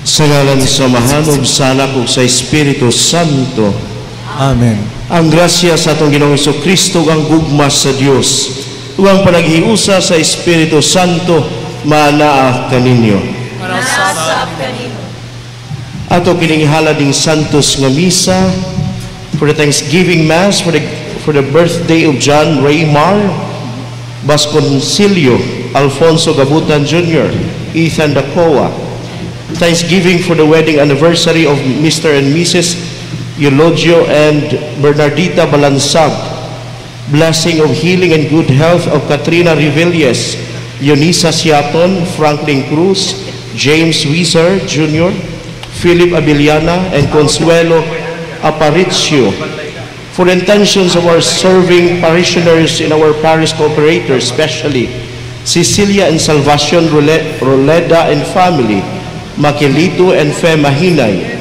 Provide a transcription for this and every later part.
Sa ngalan sa Amahan ug sa Anak ug sa Espiritu Santo. Amen. Ang grasya sa atong Ginoong Jesucristo ug ang gugma sa Dios ug ang panaghiusa sa Espiritu Santo manaa kaninyo. Manasap kaninyo. Ato kining ding Santos nga misa for the Thanksgiving Mass for the birthday of John Raymar Vasconcelio Alfonso Gabutan Jr., Ethan Dacoa. Thanksgiving for the wedding anniversary of Mr. and Mrs. Eulogio and Bernardita Balansag. Blessing of healing and good health of Katrina Revelies, Eunice Siaton, Franklin Cruz, James Weiser Jr., Philip Abiliana, and Consuelo Aparicio. For the intentions of our serving parishioners in our parish cooperators, especially Cecilia and Salvacion Roleda and family, Maquilito and Fe Mahinay,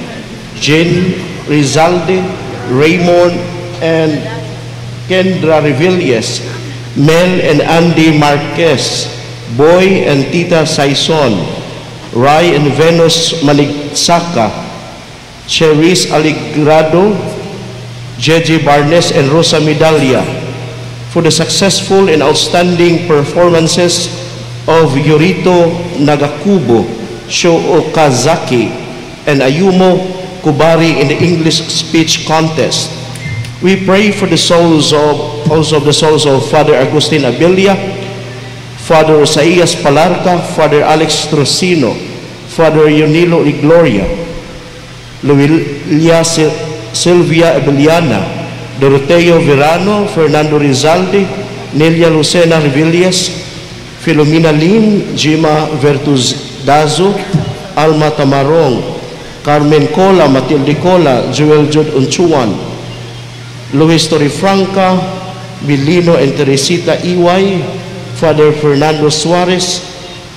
Jane Rizalde, Raymond and Kendra Revelies, Mel and Andy Marquez, Boy and Tita Saison, Rai and Venus Maligsaka, Cherise Aligrado, Jeje Barnes and Rosa Medalia, for the successful and outstanding performances of Yorito Nagakubo, Sho Okazaki, and Ayumo Kubari in the English speech contest. We pray for the souls of Father Agustin Abilia, Father Osaias Palarca, Father Alex Trocino, Father Yonilo Igloria, Luilia Silvia Abiliana, Doroteo Verano, Fernando Rizalde, Nelia Lucena Revelies, Filomena Lin, Jima Vertuzdazo, Alma Tamarong, Carmen Cola, Matilde Cola, Joel Jude Unchuan, Luis Torrefranca, Bilino and Teresita Iway, Father Fernando Suarez,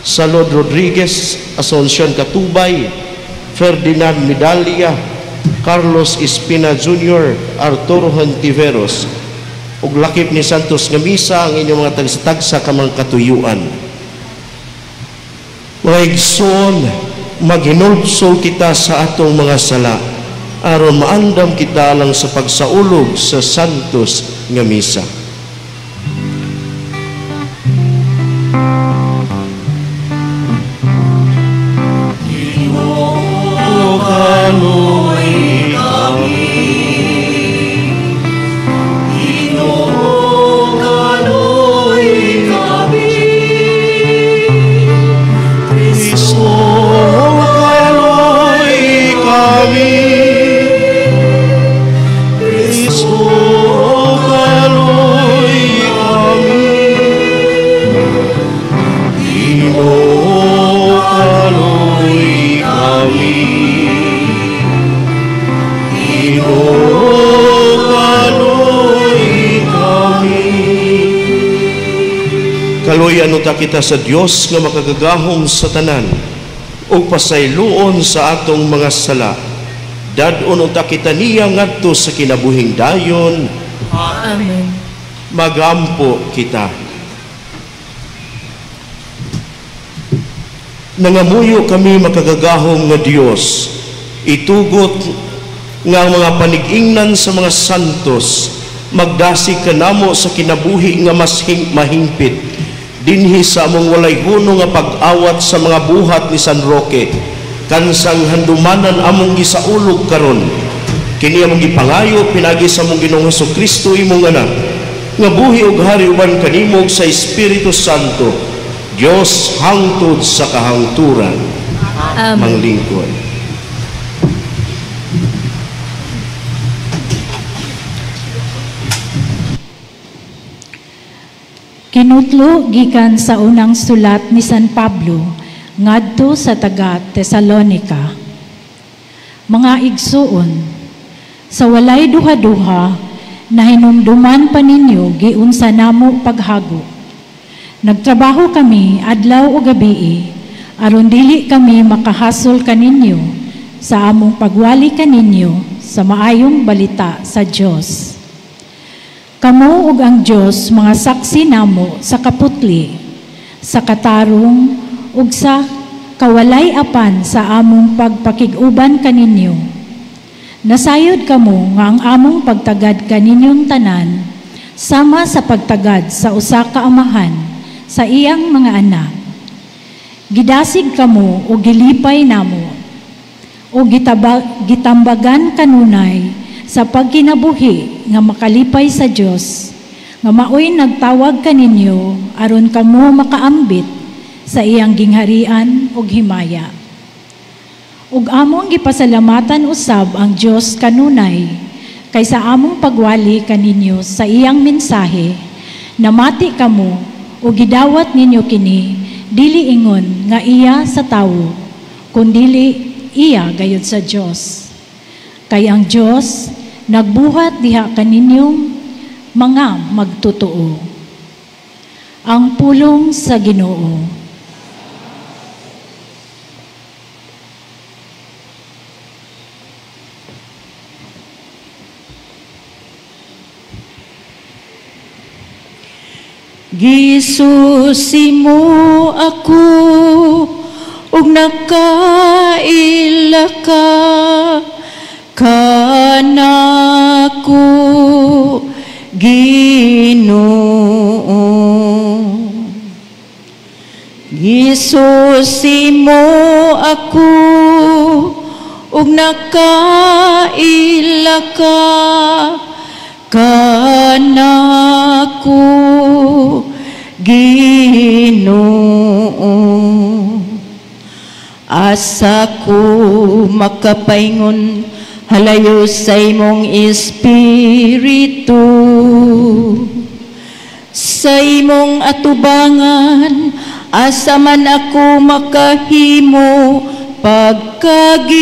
Salud Rodriguez, Asuncion Katubay, Ferdinand Medalia, Carlos Espina Jr., Arturo Hontiveros, ug lakip ni Santos nga misa ang inyong mga tagsa-tagsa ka mga katuyuan. Mga igsoon, maghinulsol kita sa atong mga sala aron maandam kita lang sa pagsaulog sa Santos nga misa. Kaluyan ta kita sa Dios nga makagagahom sa tanan ug pasayloon sa atong mga sala. Dadon ta kita niya ngadto sa kinabuhing dayon. Amen. Magampo kita. Nangamuyo kami makagagahom nga Dios, itugot nga mga panigingnan sa mga santos, magdasi kanamo sa kinabuhi nga mas mahimpit, dinhi sa among walay huno nga pag-awat sa mga buhat ni San Roque, kansang handumanan among gisaulog karon. Kini among gipangayo pinagi sa among Ginoong Jesucristo imong anak, nga buhi ug hari uban kanimo sa Espiritu Santo, Dios hangtod sa kahangturan. Amen. Manglingkod. Kinutlo gikan sa unang sulat ni San Pablo ngadto sa taga Tesalonica. Mga igsuon, sa walay duha-duha na hinumduman pa ninyo giunsa namo paghago. Nagtrabaho kami adlaw o gabi aron dili kami makahasol kaninyo sa among pagwali kaninyo sa maayong balita sa Dios. Kamo ug ang Dios mga saksi namo sa kaputli, sa katarong ug sa kawalay apan sa among pagpakiguban kaninyo. Nasayod kamo nga ang among pagtagad kaninyong tanan sama sa pagtagad sa usa ka amahan sa iyang mga anak. Gidasig kamo o gilipay namo o gitambagan kanunay sa pagkinabuhi nga makalipay sa Dios nga maoy nagtawag kaninyo aron kamo makaambit sa iyang gingharian ug himaya. Ug among gipasalamatan usab ang Dios kanunay kaysa among pagwali kaninyo sa iyang mensahe, namati kamo ug gidawat ninyo kini dili ingon nga iya sa tawo, kundili iya gayud sa Dios. Kay ang Dios nagbuhat diha kaninyong mga magtotoo. Ang pulong sa Ginoo. Gisusimo ako ug nakaila ka kanako Ginoo. Gisusimo ako ug nakaila ka kanako Ginoo. Asa ko makapaingon halayo sa imong espiritu, sa imong atubangan asa man ako makahimo pagkagiw.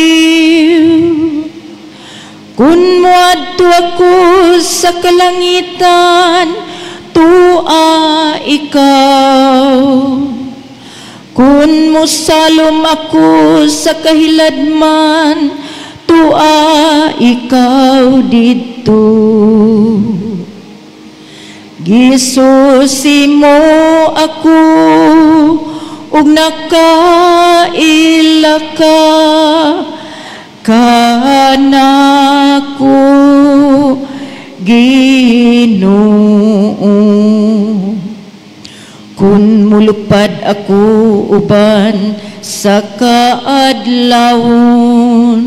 Kun moadto ako sa kalangitan, tua ikaw. Kun mosalom ako sa kahiladman, tua ikaw didto. Gisusimo ako ug nakaila ka kanako Ginoo. Kun mulupad ako uban sa kaadlawon,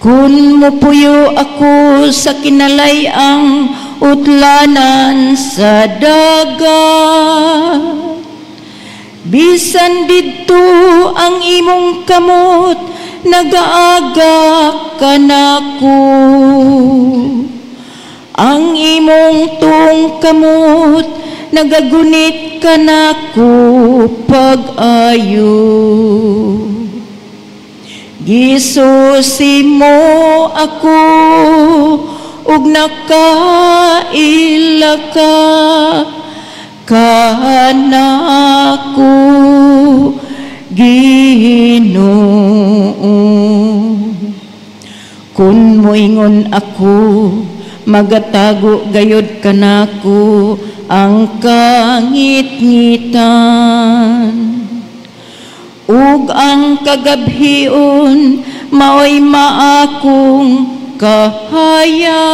kun mupuyo ako sa kinalay-ang utlanan sa dagat, bisan didto ang imong kamot nagaagak kanako. Ang imong tuong kamot nagagunit kanako pag-ayo. Gisusimo ako ug nakaila ka kanako Ginoo. Kun moingon ako magatago gayud kanako ang kangit-ngitan, ug ang kagabhion maoy maakong kahaya.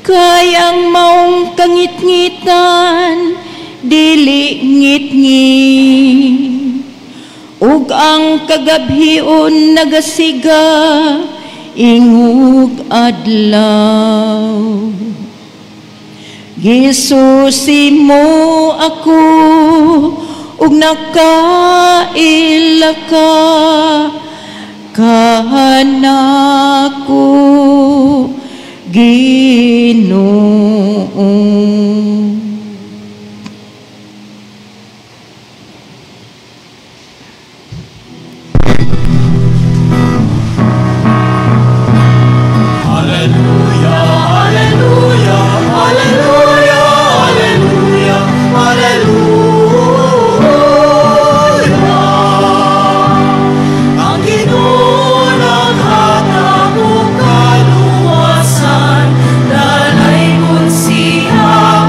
Kayang maong kangit-ngitan dili ngit-ngit, ug ang kagabhion nagasiga ingog adlaw. Gisusimo ako ug nakaila ka kanako Ginoo. Kaluwasan, dalay mo siya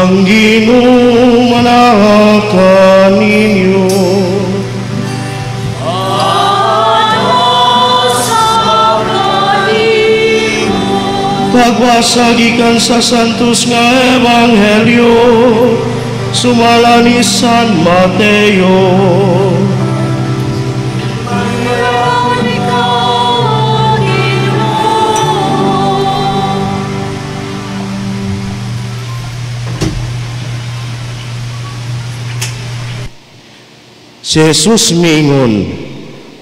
Ang Ginoo manakan ninyo. Pagbasa gikan sa santos nga ebanghelyo sumala ni San Mateo. Si Jesus miingon,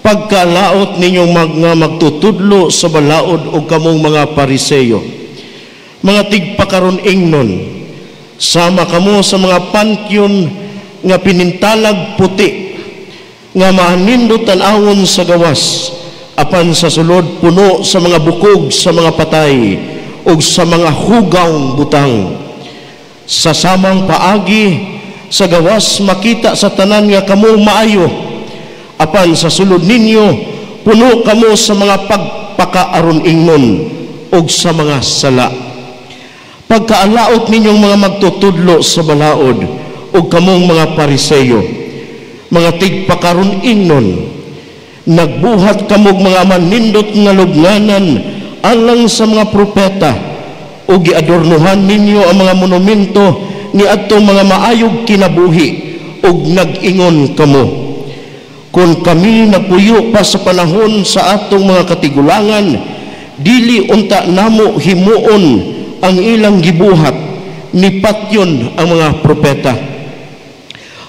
pagkalaot ninyong magtutudlo sa balaod o kamong mga Pariseyo, mga tigpakaron ingnon, sama kamo sa mga pantyon nga pinintalag puti, nga mahanindot tanawon sa gawas, apan sa sulod puno sa mga bukog sa mga patay, o sa mga hugawng butang. Sa samang paagi, sa gawas makita sa tanan nga kamo maayo, apan sa sulod ninyo puno kamo sa mga pagpakaaron ingnon og sa mga sala. Pagkaalaot ninyong mga magtutudlo sa balaod og kamong mga Pariseyo, mga tigpakaron ingnon, nagbuhat kamog mga manindot nga lubnganan alang sa mga propeta, og giadornohan ninyo ang mga monumento ni adtong mga maayog kinabuhi, og nag-ingon kamo, kung kami napuyo pa sa panahon sa atong mga katigulangan, dili unta namo himuon ang ilang gibuhat, ni patyon ang mga propeta.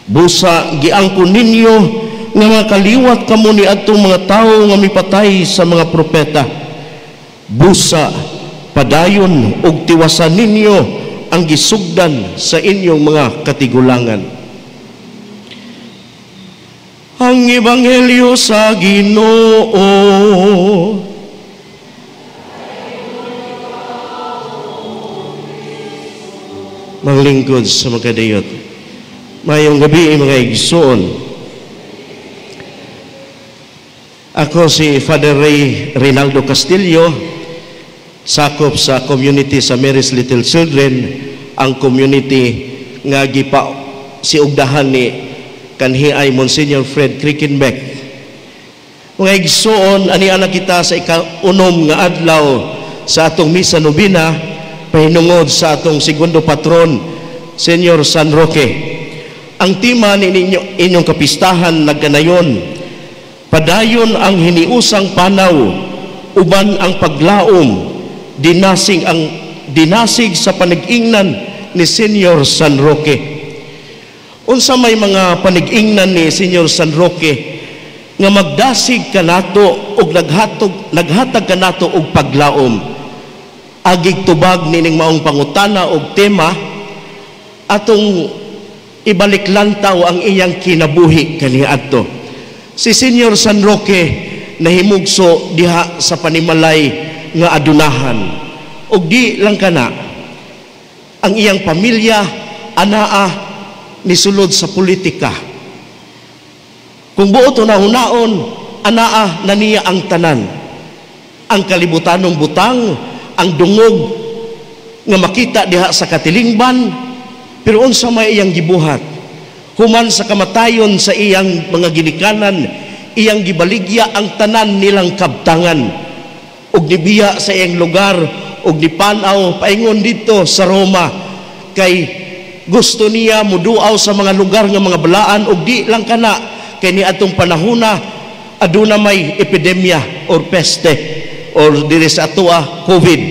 Busa giangkon ninyo nga mga kaliwat kamo ni adtong mga tawo nga mipatay sa mga propeta. Busa padayon og tiwasan ninyo ang gisugdan sa inyong mga katigulangan. Ang Ebanghelyo sa Ginoo. Manglingkod sa mga kadayot. Mayong gabi mga igsoon. Ako si Father Ray Reynaldo Castillo, sakop sa community sa Mary's Little Children, ang community nga gipa si ugdahan ni kanhi ay Monsignor Fred Krickenbeck. Mga igsoon, ani ana kita sa ika-unom nga adlaw sa atong misa nobina pahinungod sa atong segundo patron, Senyor San Roque. Ang tema ni inyong kapistahan nagkanayon, padayon ang hiniusang panaw, uban ang paglaom, dinasig sa panag-ingnan ni Senyor San Roque. Unsa may mga panag-ingnan ni Senyor San Roque nga magdasig kanato og naghatag kanato og paglaom. Agig tubag nining maong pangutana og tema atong ibaliklantaw ang iyang kinabuhi kaniadto. Si Senyor San Roque nahimugso diha sa panimalay nga adunahan, og di lang kana ang iyang pamilya anaa nisulod sa politika. Kung buot hunaon anaa na niya ang tanan, ang kalibutanong butang, ang dungog nga makita diha sa katilingban, pero unsa may iyang gibuhat human sa kamatayon sa iyang mga ginikanan, iyang gibaligya ang tanan nilang kabtangan, og nibiya sa iyang lugar, og nipanaw paingon dito sa Roma, kay gusto niya muduaw sa mga lugar nga mga balaan, og di lang kana kay ni atong panahona aduna may epidemya or peste or diri sa atoa COVID,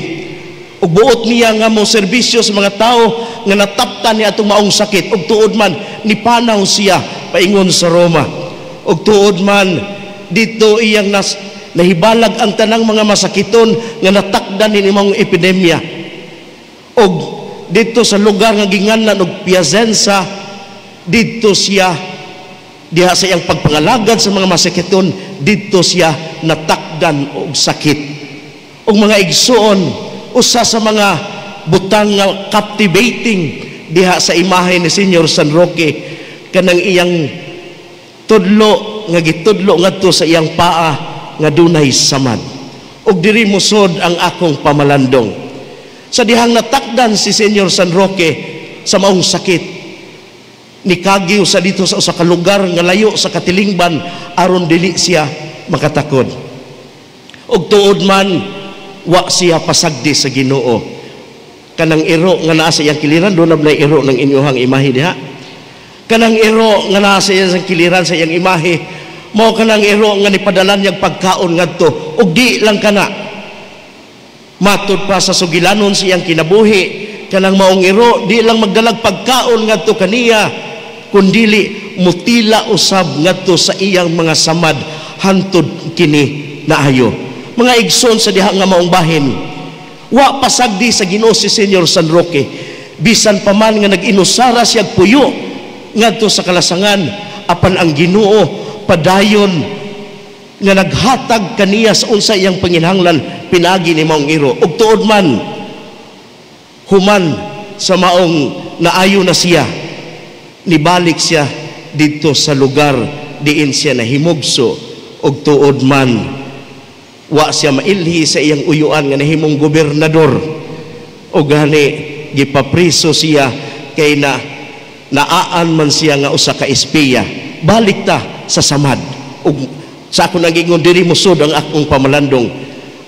ug buot niya nga mo serbisyo sa mga tao nga nataptan ni atong maong sakit, ug tuod man nipanaw siya paingon sa Roma, ug tuod man dito iyang nahibalag ang tanang mga masakiton nga natakdan ni imong epidemya. Og dito sa lugar nga ginganlan og Piacenza, dito siya diha sa iyang pagpangalagad sa mga masakiton, dito siya natakdan og sakit. Og mga igsoon, usa sa mga butang nga captivating diha sa imahe ni Senyor San Roque kanang iyang tudlo nga gitudlo ngadto sa iyang paa nga dunay samad, og diri musod ang akong pamalandong. Sa dihang natakdan si Senyor San Roque sa maong sakit. Nikagiw sa dito sa usa ka lugar nga layo sa katilingban aron dili siya makatakod. Og tuod man wa siya pasagdi sa Ginoo. Kanang iro nga naa sa iyang kiliran, doon na iro ng inyong imahe diha. Kanang iro nga naa sa iyang kiliran sa iyang imahe, mao kanang iro nga nipadalan niyang pagkaon ngadto ug di lang kana matud pa sa sugilanon sa iyang kinabuhi. Kanang maong iro di lang magdalag pagkaon ngadto kaniya, kundili mutila usab ngadto sa iyang mga samad hantud kini naayo. Mga igsoon sa diha nga maong bahin, wa pasagdi sa Ginoo si Senyor San Roque, bisan pa man nga nag-inusara siya puyo ngadto sa kalasangan, apan ang Ginoo padayon nga naghatag kaniya sa unsa iyang panginahanglan pinagi ni maong iro. Ug tuod man human sa maong naayo na siya, nibalik siya dito sa lugar diin siya nahimugso. Ug tuod man wa siya mailhi sa iyang uyuan nga nahimong gobernador, o gani gipapriso siya kay naaan man siya nga usa ka espiya. Balik ta sa samad. Ug sa ako nagingon diri musod ang akong pamalandong,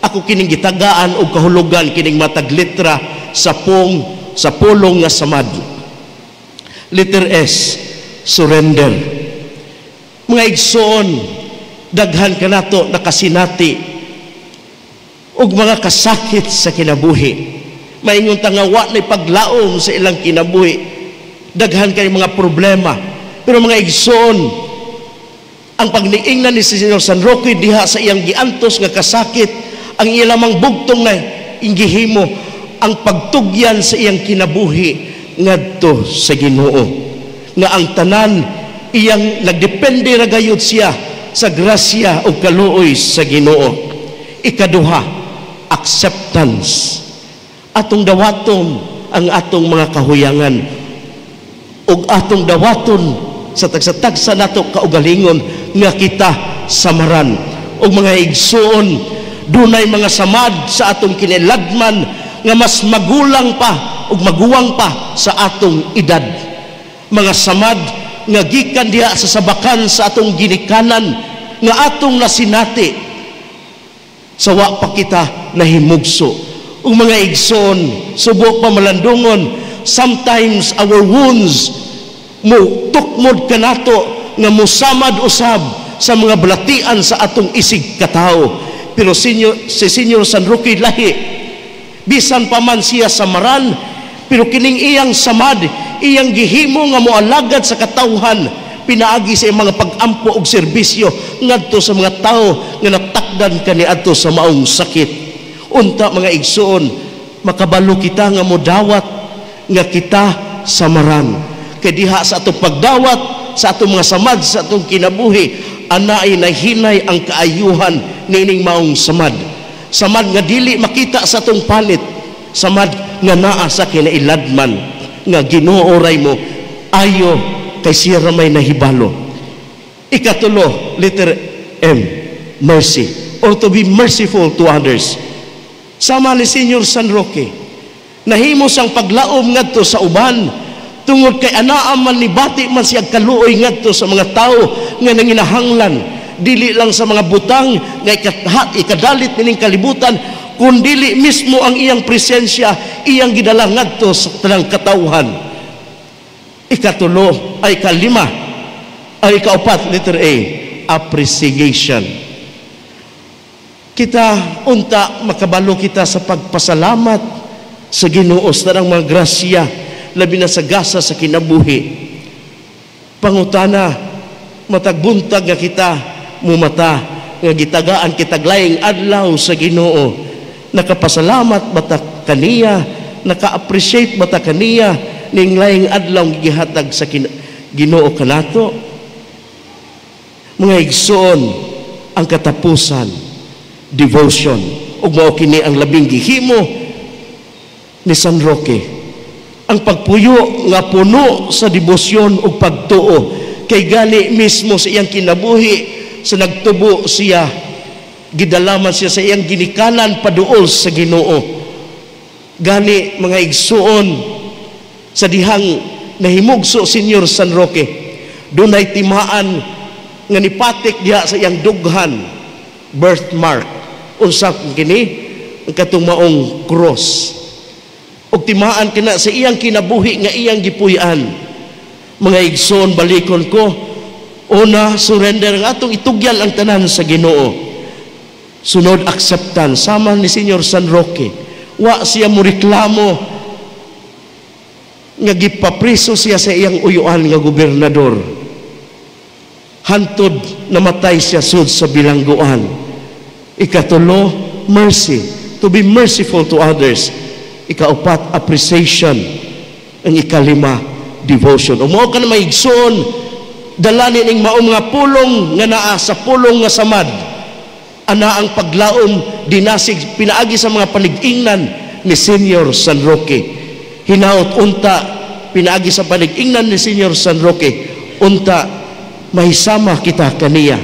ako kining gitagaan og kahulugan kining matag letra sa pulong nga samad. Letter S, surrender. Mga igsoon, daghan kanato nakasinati og mga kasakit sa kinabuhi. Maingon ta nga wa na paglaom sa ilang kinabuhi, daghan kay mga problema. Pero mga igsoon, ang pagniingnan ni Senyor San Roque diha sa iyang giantos nga kasakit, ang ilamang bugtong na inggihimo ang pagtugyan sa iyang kinabuhi ngadto sa Ginoo, nga ang tanan iyang nagdepende ra gayud siya sa grasya o kaluoy sa Ginoo. Ikaduha, acceptance. Atong dawaton ang atong mga kahuyangan, ug atong dawaton sa tagsa-tagsa nato kaugalingon nga kita samaran. Ug mga igsoon, dunay mga samad sa atong kiniladman nga mas magulang pa ug maguwang pa sa atong edad. Mga samad nga gikan diha sa sabakan sa atong ginikanan nga atong nasinati sa wa pa kita nahimugso. Ug mga igsoon, subok pa malandungon, sometimes our wounds mo tukmod kanato nga musamad usab sa mga balatian sa atong isig katao. Pero si Senyor San Roque lahi, bisan pa man siya samaran, pero kining iyang samad, iyang gihimo nga moalagad sa katawhan, pinaagi sa mga pag-ampo og serbisyo ngadto sa mga tao nga natakdan kaniadto sa maong sakit. Unta mga igsoon, makabalo kita nga modawat nga kita samaran. Kay diha sa atong pagdawat sa atong mga samad sa atong kinabuhi, anay nahinay ang kaayuhan nining maong samad. Samad nga dili makita sa atong palit, samad nga naa sa kinailadman, nga Ginoo ray mo ayo kay siya may nahibalo. Ikatulo, letter M, mercy, or to be merciful to others. Sama ni Senyor San Roque, nahimo sang paglaom ngadto sa uban, tungod kay anaa man ni bati man siya kaluoy ngadto sa mga tao nga nanginahanglan, dili lang sa mga butang nga ikadalit nining kalibutan, kundili mismo ang iyang presensya iyang gidala ngadto sa tanang katawhan. Ikatulo ay kalima ay ikaupat, letter A, appreciation. Kita unta makabalo kita sa pagpasalamat sa Ginoo sa tanang mga grasya, labi na sa gasa sa kinabuhi. Pangutana, matagbuntag nga kita mumata nga gitagaan kitaglaying adlaw sa Ginoo. Nakapasalamat bata kaniya, naka-appreciate bata kaniya ning laying adlaw gihatag sa Ginoo kanato. Mga igsoon, ang katapusan, devotion, ug mao kini ang labing gihimo ni San Roque, ang pagpuyo nga puno sa debosyon ug pagtuo. Kay gani mismo sa iyang kinabuhi, sa nagtubo siya, gidalaman siya sa iyang ginikanan paduol sa Ginoo. Gani mga igsuon, sa dihang nahimugso Senior San Roque, dunay timaan nga nipatik diha sa iyang dughan birthmark, unsa kini ang katong maong cross, ug timaan kina sa iyang kinabuhi nga iyang gipuy-an. Mga igsoon, balikon ko, una, surrender nga atong itugyan ang tanan sa Ginoo. Sunod, acceptance. Sama ni Senior San Roque, wa siya mo reklamo nga gipapriso siya sa iyang uyuan nga gobernador. Hantod namatay siya sud sa bilangguan. Ikatulo, mercy, to be merciful to others. Ikaapat, appreciation. Ang ikalima, devotion. Umaw ka na maigsoon, dalanin ing maong nga pulong nga naa sa pulong nga samad. Ana ang paglaom dinasig pinaagi sa mga palig-ingnan ni Senior San Roque. Hinaot unta pinaagi sa palig-ingnan ni Senior San Roque, unta mahisama kita kaniya.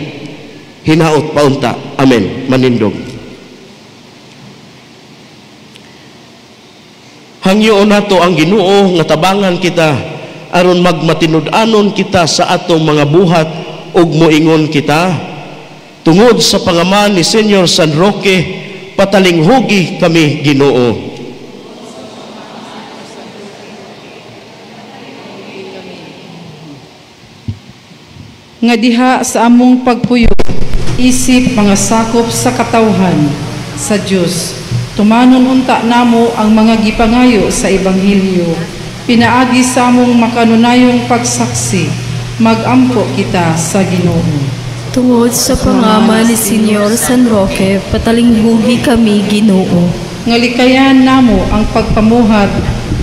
Hinaot pa unta. Amen. Manindog. Hangyoon nato ang Ginoo nga tabangan kita aron magmatinud-anon kita sa atong mga buhat ug moingon kita. Tungod sa pangaman ni Senior San Roque, patalinghugi kami Ginoo. Nga diha sa among pagpuyo, isip mga sakop sa katawhan sa Dios. Tumanon unta namo ang mga gipangayo sa Ebanghelyo. Pinaagi sa among makanunayong pagsaksi, magampo kita sa Ginoo. Tungod sa pangaman ni Senior San Roque, patalinghugi kami Ginoo. Ngalikayan namo ang pagpamuhat,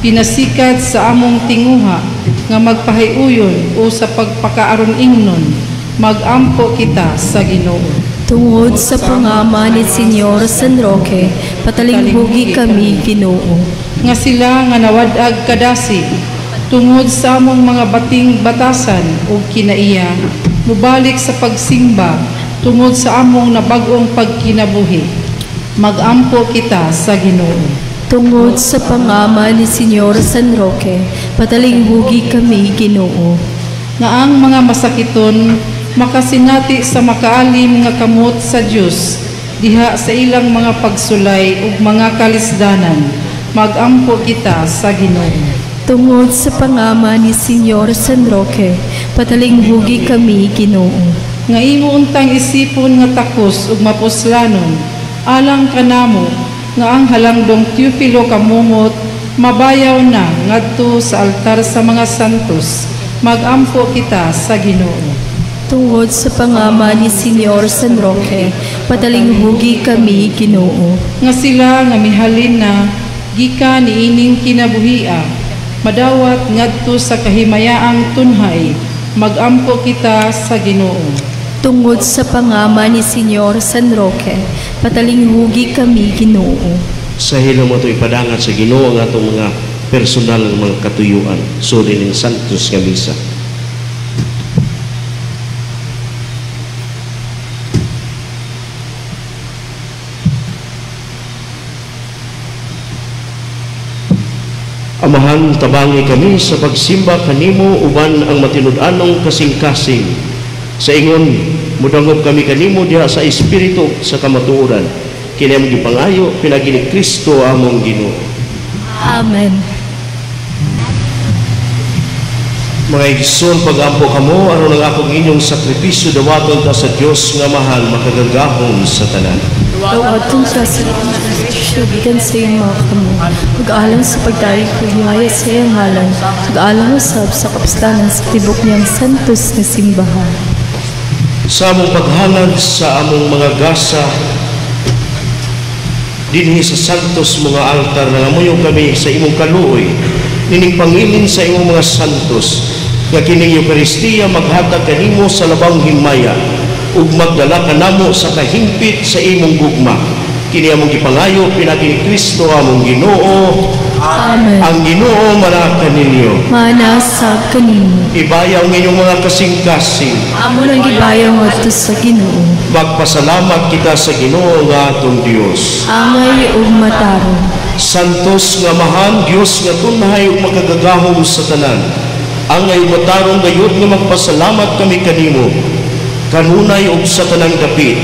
pinasikat sa among tinguha, nga magpahiuyon o sa pagpakaaron ingnon, magampo kita sa Ginoo. Tungod sa pangaman ni Senior San Roque, patalinghugi kami Ginoo. Nga sila nga nawadag kadasi, tungod sa among mga bating batasan o kinaiya, mubalik sa pagsimba, tungod sa among nabag-ong pagkinabuhi, magampo kita sa Ginoo. Tungod sa pangaman ni Senior San Roque, patalinghugi kami Ginoo. Nga ang mga masakiton, makasinati sa makaalim nga kamot sa Dios, diha sa ilang mga pagsulay ug mga kalisdanan, magampo kita sa Ginoo. Tungod sa pangaman ni Senior San Roque, patalinghugi kami Ginoo. Nga imo untang isipon nga takos ug mapuslanon, alang kanamo nga ang halangdong Teofilo kamumot, mabayaw na ngadto sa altar sa mga santos, magampo kita sa Ginoo. Tungod sa pangaman ni Senior San Roque, patalinghugi kami Ginoo. Nga sila nga mihalin na gikan niining kinabuhia, madawat ngadto sa kahimayaang tunhay, magampo kita sa Ginoo. Tungod sa pangaman ni Senior San Roque, patalinghugi kami Ginoo. Sa hilo mo ito ipadangat sa Ginoo ang atong mga personal ng mga katuyuan. Suri ng Santos nga Misa. Amahan, tabangi kami sa pagsimba kanimo uban ang matinud-anong kasing-kasing. Sa ingon, mudangob kami kanimo diha sa espiritu sa kamatuoran. Kini among gipangayo pinagi ni Kristo among Ginoo. Amen. Mga igsoon, pagampo kamo aron ang akong inyong sakripisyo dawaton ta sa Dios nga mahal makagagahom sa tanan. Dawaton ka sa bigan sa iyong mga kamo, mag-alam sa pagdaig kuyaya sa iyong halan, mag-alam usab sa kapistanan sa tibok niyang santos na simbahan. Sa among paghalad sa among mga gasa, dinhi sa santos mga altar, nangamuyo kami sa imong kaluoy, nining pangilin sa imong mga santos, nga kining Eucharistia maghatag kanimo sa labang himaya, ug magdala kanamo sa kahimpit sa imong gugma. Kini among gipangayo pinagi ni Kristo among Ginoo. Amen. Ang Ginoo manakan ninyo. Manasab kanimo. Ibayaw ng inyong mga kasing-kasing. Amo lang gibayaw ngadto sa Ginoo. Magpasalamat kita sa Ginoo nga atong Dios. Angay ug matarong. Santos nga mahan Dios nga tunhay ug makagagahom sa tanan. Angay matarong gayud nga magpasalamat kami kanimo kanunay ug sa tanang dapit.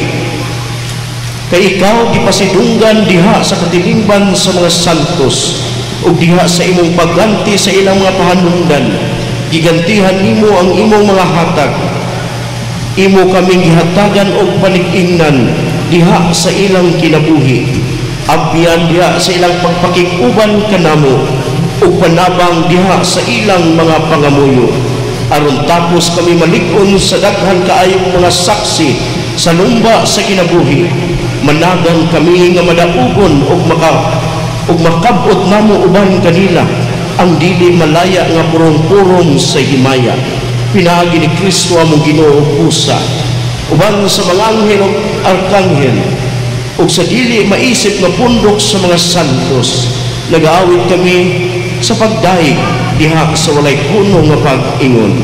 Kay ikaw gipasidunggan diha sa katilingban sa mga santos ug diha sa imong pagganti sa ilang mga pahanungdan. Gigantihan nimo ang imong mga hatag. Imo kaming gihatagan og palig-ingnan diha sa ilang kinabuhi. Abyan diha sa ilang pagpakig-uban kanamo ug panabang diha sa ilang mga pangamuyo. Aron tapos kami malig-on sa daghan kaayong mga saksi sa lumba sa kinabuhi. Managan kami nga madaugon ug makabot namo uban kanila ang dili malaya nga purong-purong sa himaya. Pinaagi ni Kristo among Ginoo pusa uban sa mga anghel ug arkanghel ug sa dili maisip nga pundok sa mga santos. Nagaawit kami sa pagdaig diha sa walay kuno nga pag-ingon.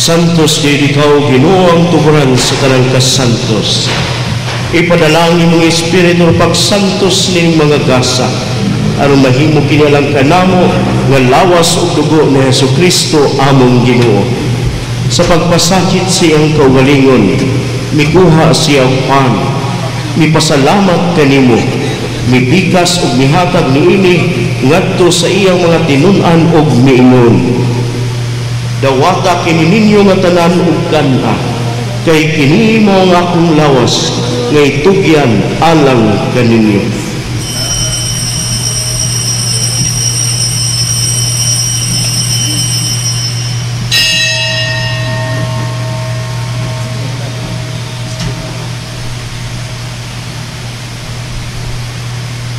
Santos kay ikaw Ginoo ang tuguran sa tanang kasantos. Ipadalangin mong Espiritu pagsantos ning mga gasa aron mahimo kinilang kanamo nga lawas ug dugo ni Hesukristo among Ginoo. Sa pagpasakit siyang kaugalingon, mikuha siya pan, mipasalamat kanimo, mibikas ug mihatag niini ngadto sa iyang mga tinun-an ug miingon. Dawata kini ninyo nga tanan ug kana, kay kini mo nga akong lawas nga itugyan alang kaninyo.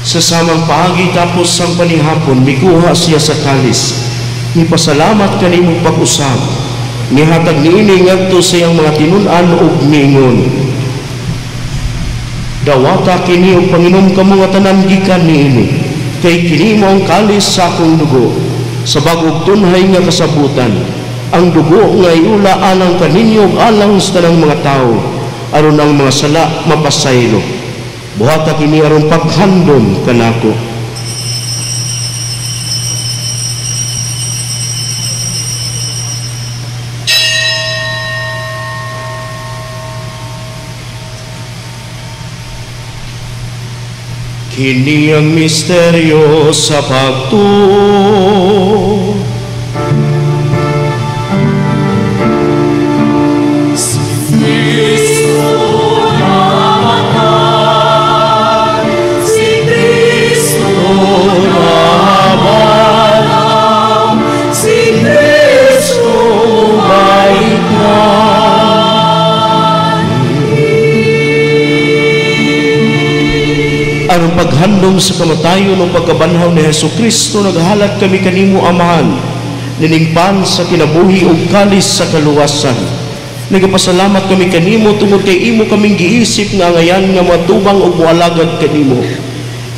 Sa samang paagi tapos sang panihapon, mikuha siya sa kalis. Ipasalamat kanimong pag-usab. Nihatag niini ngadto sa iyang mga tinun-an ug miingon. Dawata kini og panginom kamo nga tanan gikan niini, kay kini mo ang kalis sa akong dugo, sa bag-ong tunhay nga kasabutan. Ang dugo nga iula alang kaninyo ug alang sa tanang mga tawo, aron ang mga sala mapasaylo. Buhata kini aron paghandom kanako. Kini ang misteryo sa pagtuo. Aron paghandom sa kamatayon ng pagkabanhaw ni Hesus Kristo, naghalat kami kanimo, Amahan, niningpan sa kinabuhi ug kalis sa kaluwasan. Nagapasalamat kami kanimo tungod kay imo kaming giisip nga ngayan nga matubang ug moalagad kanimo.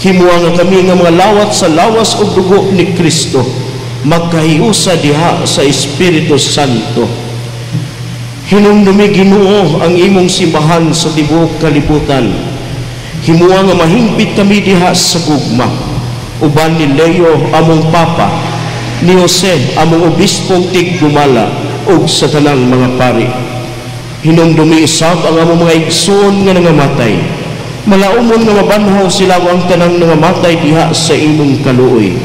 Himuha nga kami nga mga lawat sa lawas ug dugo ni Kristo, magkahiusa diha sa Espiritu Santo. Hinumdumi, Ginoo, ang imong simbahan sa tibuok kalibutan. Himuha nga mahingpit kami diha sa gugma, uban ni Leo among Papa, ni Jose among obispong tigdumala ug sa tanang mga pari. Hinumdumi isab ang among mga igsoon nga nangamatay. Malaumon nga mabanhaw sila ang tanang nangamatay diha sa imong kaluoy.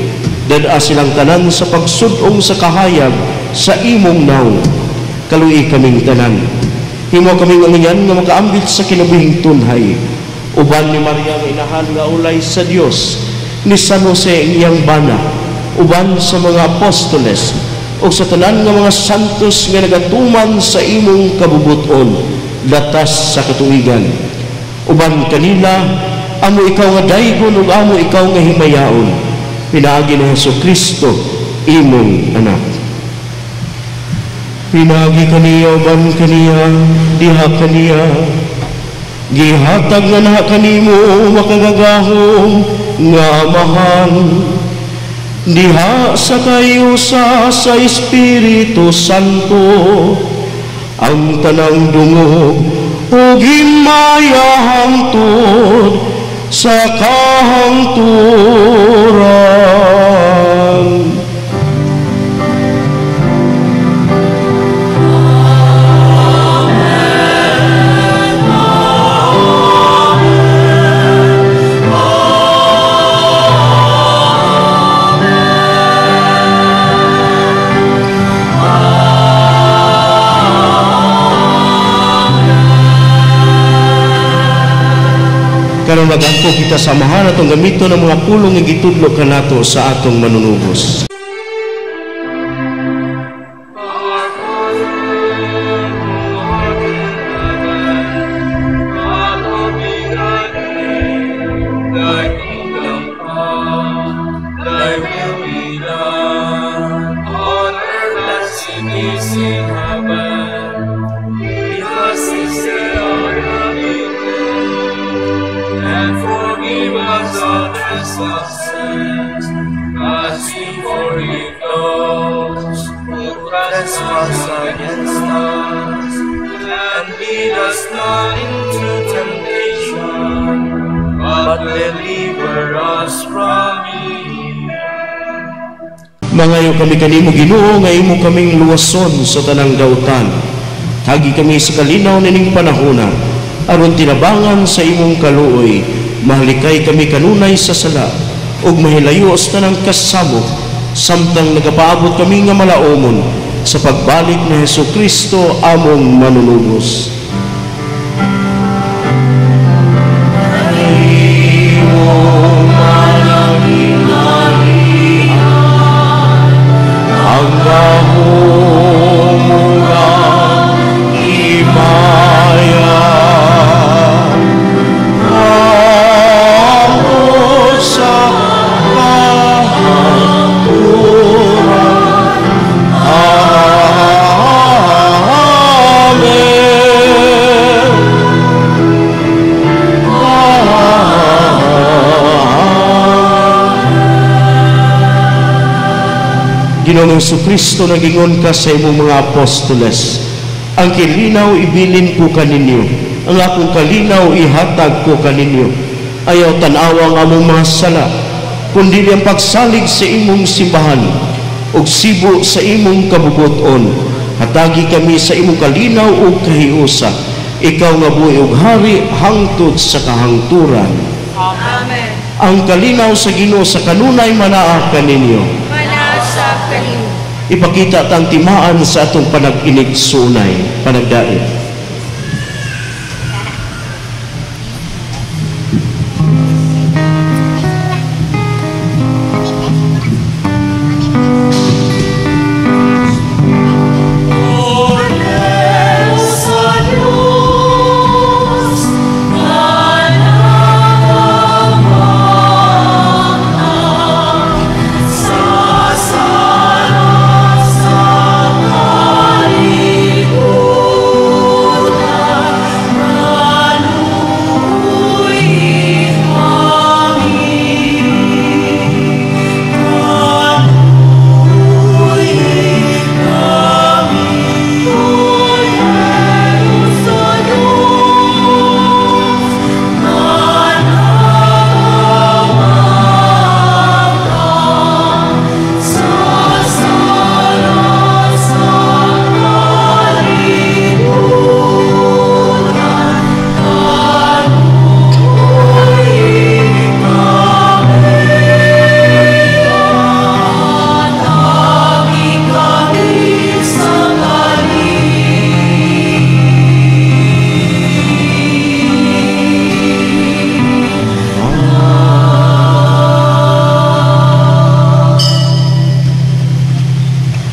Dada silang tanan sa pagsudong sa kahayag sa imong naong. Kaluoy kaming tanan. Himo kaming angiyan nga makaambit sa kinabuhing tunhay. Uban ni Maria nga inahan nga ulay sa Dios, ni San Jose iyang bana, uban sa mga apostoles o sa tanan nga mga santos nga nagatuman sa imong kabubuton latas sa katuigan. Uban kanila amo ikaw nga daygon ug amo ikaw nga himayaon, pinaagi ni Jesucristo imong anak. Pinagi kaniya uban kaniya diha kaniya, gihatag nga na kanimo makagagahom nga Amahan, diha sa kayusa sa Espiritu Santo, ang tanang dungog ug himaya hangtod sa kahangturan. Karon nagangko kita samahan atong gamito ng mga pulong nga gitudlo kanato sa atong manunubos. Mangayo kami kanimo, Ginoo, nga imo kaming luwason sa tanang dautan. Hagi kami sa kalinaw nining panahona, aron tinabangan sa imong kaluoy, mahalikay kami kanunay sa sala, ug mahilayo sa tanang kasabot, samtang nagapaabot kami nga malaumon sa pagbalik ni Jesucristo among manunubos. Ginoong Jesucristo, nagingon ka sa imong mga apostoles, ang kilinaw ibilin ko kaninyo, ang akong kalinaw ihatag ko kaninyo. Ayaw tanawa ang among mga sala, kundi ang pagsalig sa imong simbahan, ug sibo sa imong kabubuton. Hatagi kami sa imong kalinaw ug kahiusa, ikaw nga buhi ug hari hangtod sa kahangturan. Amen. Ang kalinaw sa Ginoo sa kanunay manaa kaninyo. Ipakita tang timaan sa atong panag-inig sunay, panagdaig. Diyos,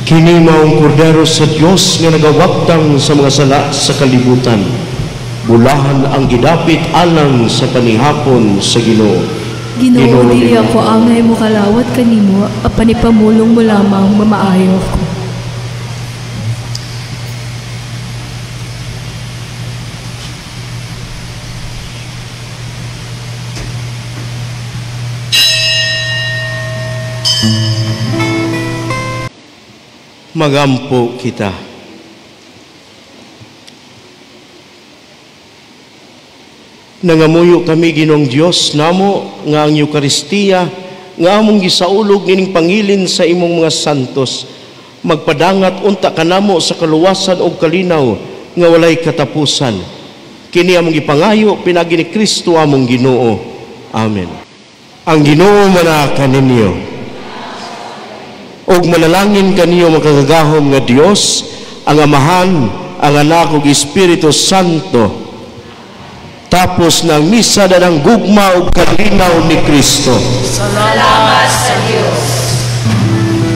Kini maong kordero sa Dios nga nagawagtang sa mga sala sa kalibutan. Bulahan ang gidapit alang sa panihapon sa Ginoo. Ginoo, dili ako angay mo kalawat kanimo, apanipamulong mo lamang mamaayo ko. Magampo kita. Nangamuyo kami Ginoong Dios namo nga ang Eukaristiya nga among gisaulog nining pangilin sa imong mga santos magpadangat unta kanamo sa kaluwasan ug kalinaw nga walay katapusan. Kini among gipangayo pinagi ni Kristo among Ginoo. Amen. Ang Ginoo manakan ninyo. Og manalangin kaniyo makagagahom nga Dios, ang Amahan, ang Anak ug Espiritu Santo. Tapos ng misa na ng gugma ug kalinaw ni Kristo. Salamat sa Diyos.